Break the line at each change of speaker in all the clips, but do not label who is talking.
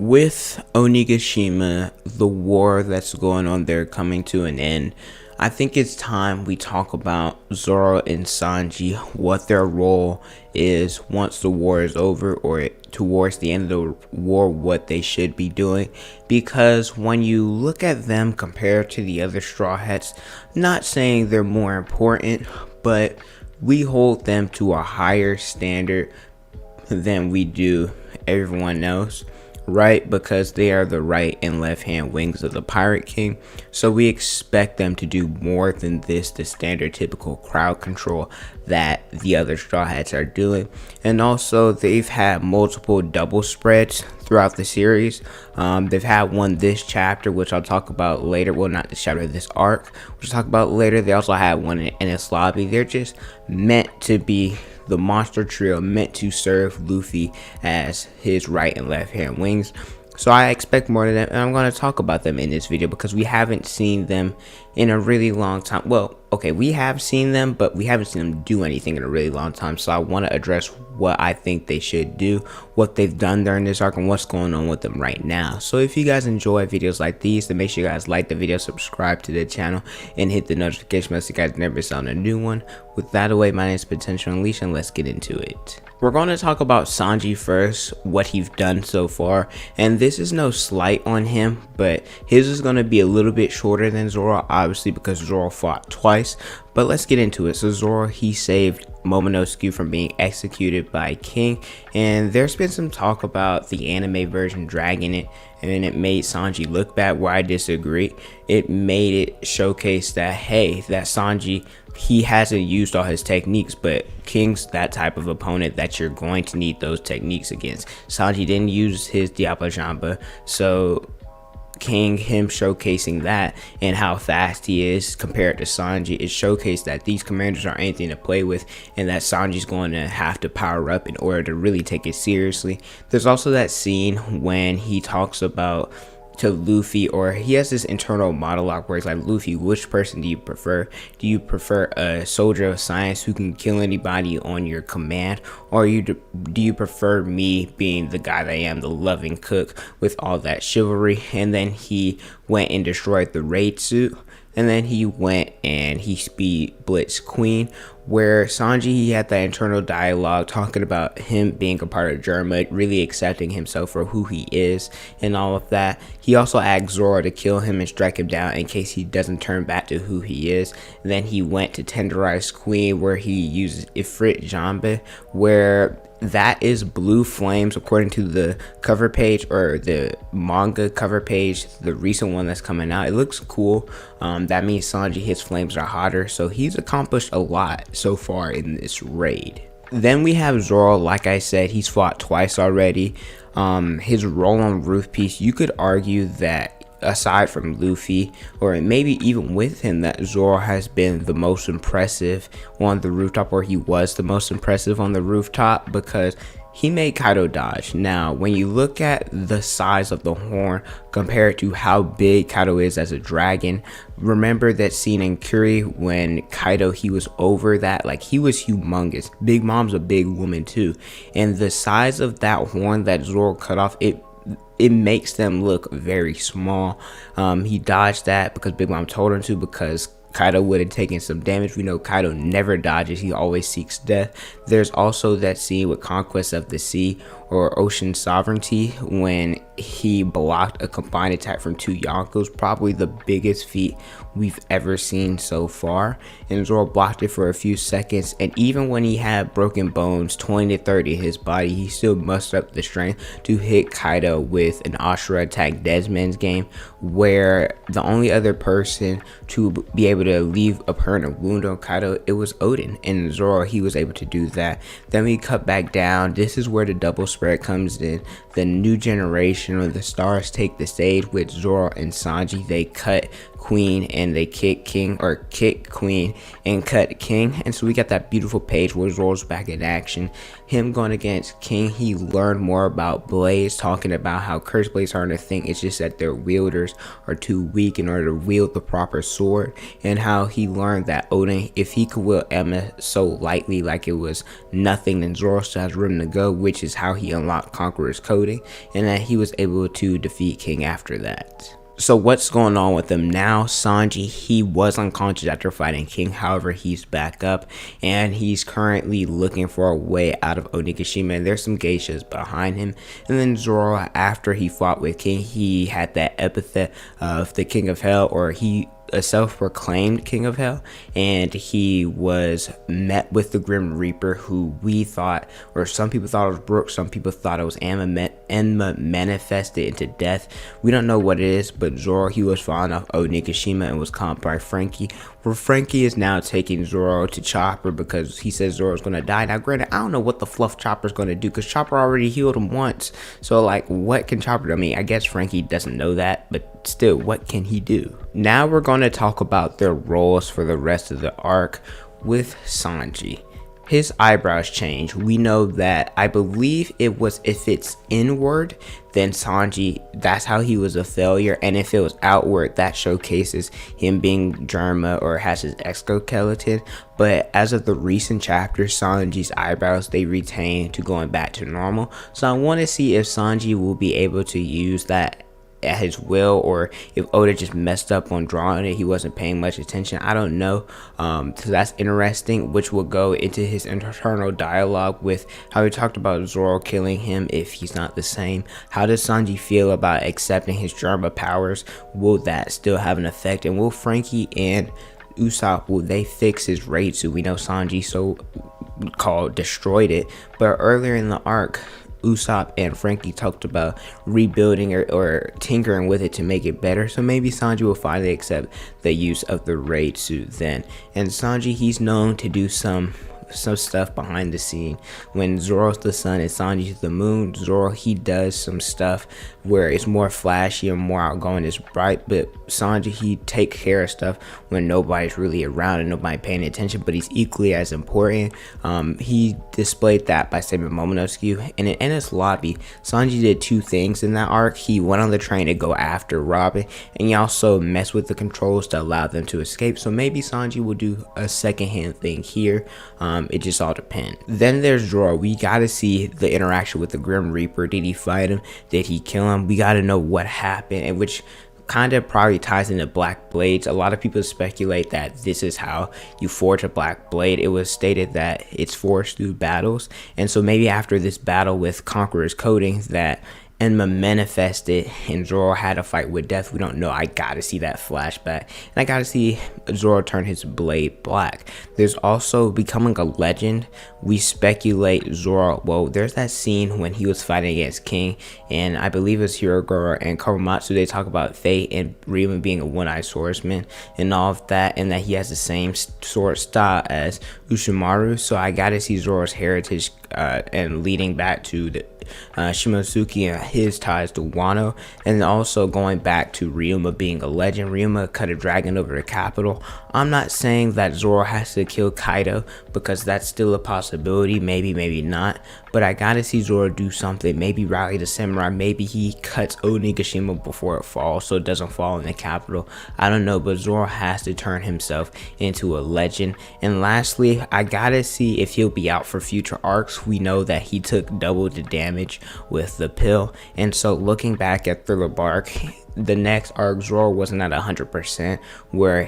With Onigashima, the war that's going on there coming to an end, I think it's time we talk about Zoro and Sanji, what their role is once the war is over, or towards the end of the war, what they should be doing. Because when you look at them compared to the other Straw Hats, not saying they're more important, but we hold them to a higher standard than we do everyone else, right? Because they are the right and left hand wings of the Pirate King, so we expect them to do more than this, the standard typical crowd control that the other Straw Hats are doing. And also, they've had multiple double spreads throughout the series. They've had one this chapter, which I'll talk about later. Well, not this chapter, this arc, which I'll talk about later. They also had one in Enies Lobby. They're just meant to be the monster trio, meant to serve Luffy as his right and left hand wings. So I expect more of them, and I'm going to talk about them in this video because we haven't seen them in a really long time. Well, okay, we have seen them, but we haven't seen them do anything in a really long time. So I want to address what I think they should do, what they've done during this arc, and what's going on with them right now. So if you guys enjoy videos like these, then make sure you guys like the video, subscribe to the channel, and hit the notification bell so you guys never miss on a new one. With that away, my name is Potential Unleashed, and let's get into it. We're going to talk about Sanji first, what he's done so far, and this is no slight on him, but his is going to be a little bit shorter than Zoro, obviously, because Zoro fought twice. But let's get into it. So Zoro, he saved Momonosuke from being executed by King, and there's been some talk about the anime version dragging it, and it made Sanji look bad, where I disagree. It made it showcase that, hey, that Sanji, he hasn't used all his techniques, but King's that type of opponent that you're going to need those techniques against. Sanji didn't use his Diablo Jamba, so King, him showcasing that and how fast he is compared to Sanji, it showcased that these commanders aren't anything to play with, and that Sanji's going to have to power up in order to really take it seriously. There's also that scene when he talks about to Luffy, or he has this internal monologue where he's like, Luffy, which person do you prefer? Do you prefer a soldier of science who can kill anybody on your command, or do you prefer me being the guy that I am, the loving cook with all that chivalry? And then he went and destroyed the raid suit, and then he went and he speed blitzed Queen, where Sanji, he had that internal dialogue talking about him being a part of Germa, really accepting himself for who he is and all of that. He also asked Zoro to kill him and strike him down in case he doesn't turn back to who he is. And then he went to tenderize Queen, where he uses Ifrit Jambe, where that is blue flames according to the cover page, or the manga cover page, the recent one that's coming out. It looks cool. That means Sanji, his flames are hotter, so he's accomplished a lot so far in this raid. Then we have Zoro. Like I said, he's fought twice already. His role on Roof Piece, you could argue that aside from Luffy, or maybe even with him, that Zoro has been the most impressive on the rooftop, or he was the most impressive on the rooftop, because he made Kaido dodge. Now, when you look at the size of the horn compared to how big Kaido is as a dragon, remember that scene in Curie when Kaido, he was over that, like, he was humongous. Big Mom's a big woman too, and the size of that horn that Zoro cut off, it makes them look very small. He dodged that because Big Mom told him to, because Kaido would have taken some damage. We know Kaido never dodges, he always seeks death. There's also that scene with Conquest of the Sea, or Ocean Sovereignty, when he blocked a combined attack from two Yonkos, probably the biggest feat we've ever seen so far, and Zoro blocked it for a few seconds. And even when he had broken bones 20 to 30 in his body, he still mustered up the strength to hit Kaido with an Ashura attack, Desmond's game, where the only other person to be able to leave a permanent wound on Kaido, it was Odin, and Zoro, he was able to do that. Then we cut back down. This is where the double spread comes in. The new generation, or the stars, take the stage with Zoro and Sanji. They cut Queen and they kick King, or kick Queen and cut King. And so we got that beautiful page where Zoro's back in action, him going against King. He learned more about blades, talking about how cursed blades aren't a thing, it's just that their wielders are too weak in order to wield the proper sword, and how he learned that Oden, if he could wield Emma so lightly like it was nothing, then Zoro still has room to go, which is how he unlocked Conqueror's coding, and that he was able to defeat King after that. So what's going on with him now? Sanji, he was unconscious after fighting King, however he's back up and he's currently looking for a way out of Onigashima, and there's some geishas behind him. And then Zoro, after he fought with King, he had that epithet of the King of Hell, or he a self-proclaimed King of Hell, and he was met with the Grim Reaper, who we thought, or some people thought it was Brook, some people thought it was Enma manifested into death. We don't know what it is, but Zoro, he was falling off Onigashima and was caught by Frankie, where Frankie is now taking Zoro to Chopper because he says Zoro's gonna die. Now granted, I don't know what the fluff Chopper's gonna do, because Chopper already healed him once, so like what can Chopper do? I mean, I guess Frankie doesn't know that, but still, what can he do? Now we're going to talk about their roles for the rest of the arc with Sanji. His eyebrows change. We know that, I believe it was, if it's inward, then Sanji, that's how he was a failure, and if it was outward, that showcases him being Germa or has his exoskeleton. But as of the recent chapters, Sanji's eyebrows, they retain to going back to normal. So I want to see if Sanji will be able to use that at his will, or if Oda just messed up on drawing it, he wasn't paying much attention. I don't know. So that's interesting, which will go into his internal dialogue with how he talked about Zoro killing him if he's not the same. How does Sanji feel about accepting his Germa powers? Will that still have an effect? And will Frankie and Usopp, will they fix his Reitsu? We know Sanji so called destroyed it, but earlier in the arc, Usopp and Frankie talked about rebuilding or tinkering with it to make it better. So maybe Sanji will finally accept the use of the raid suit then. And Sanji, he's known to do some stuff behind the scene. When Zoro's the sun and Sanji's the moon, Zoro, he does some stuff where it's more flashy and more outgoing, it's bright, but Sanji, he takes care of stuff when nobody's really around and nobody paying attention, but he's equally as important. He displayed that by saving Momonosuke, and in Enies Lobby, Sanji did two things in that arc. He went on the train to go after Robin, and he also messed with the controls to allow them to escape. So maybe Sanji will do a secondhand thing here. It just all depends. Then there's Zoro. We gotta see the interaction with the Grim Reaper. Did he fight him? Did he kill him? We gotta know what happened, and which kind of probably ties into Black Blades. A lot of people speculate that this is how you forge a Black Blade. It was stated that it's forged through battles, and so maybe after this battle with Conqueror's coding that Enma manifested and Zoro had a fight with death. We don't know. I gotta see that flashback, and I gotta see Zoro turn his blade black. There's also becoming a legend. We speculate Zoro, well, there's that scene when he was fighting against King, and I believe it's Hirogoro and Korematsu. They talk about Fate and Ryuma being a one-eyed swordsman and all of that, and that he has the same sword style as Ushimaru. So I gotta see Zoro's heritage and leading back to the Shimosuke and his ties to Wano, and also going back to Ryuma being a legend. Ryuma cut a dragon over the capital. I'm not saying that Zoro has to kill Kaido, because that's still a possibility, maybe not, but I gotta see Zoro do something. Maybe rally the samurai, maybe he cuts Onigashima before it falls so it doesn't fall in the capital. I don't know, but Zoro has to turn himself into a legend. And lastly, I gotta see if he'll be out for future arcs. We know that he took double the damage with the pill, and so looking back at Thriller Bark, the next arc, Zoro wasn't at 100%, where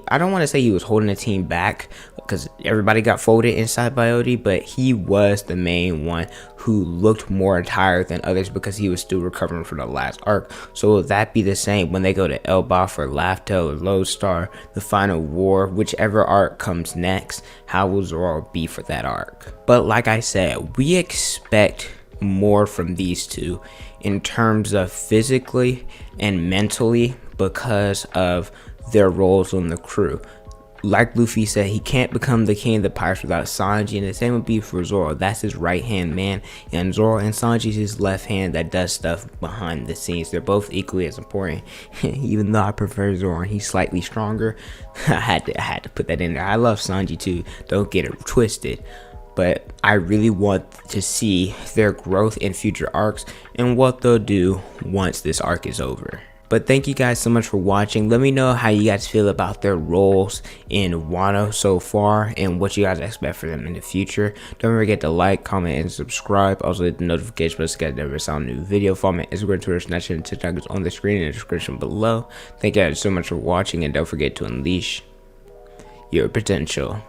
I don't want to say he was holding the team back, because everybody got folded inside by Odi, but he was the main one who looked more tired than others because he was still recovering from the last arc. So will that be the same when they go to Elbaf or Laugh-Tale or Lodestar, the final war, whichever arc comes next? How will Zoro be for that arc? But like I said, we expect more from these two in terms of physically and mentally because of their roles on the crew. like Luffy said, he can't become the king of the pirates without Sanji, and the same would be for Zoro. That's his right hand man, and Zoro and Sanji is his left hand that does stuff behind the scenes. They're both equally as important. Even though I prefer Zoro and he's slightly stronger, I had to put that in there. I love Sanji too, don't get it twisted, but I really want to see their growth in future arcs and what they'll do once this arc is over. But thank you guys so much for watching. Let me know how you guys feel about their roles in Wano so far and what you guys expect for them in the future. Don't forget to like, comment, and subscribe. Also hit the notification bell so you guys never saw a new video. Follow me on Instagram, Twitter, Snapchat, and TikTok is on the screen in the description below. Thank you guys so much for watching, and don't forget to unleash your potential.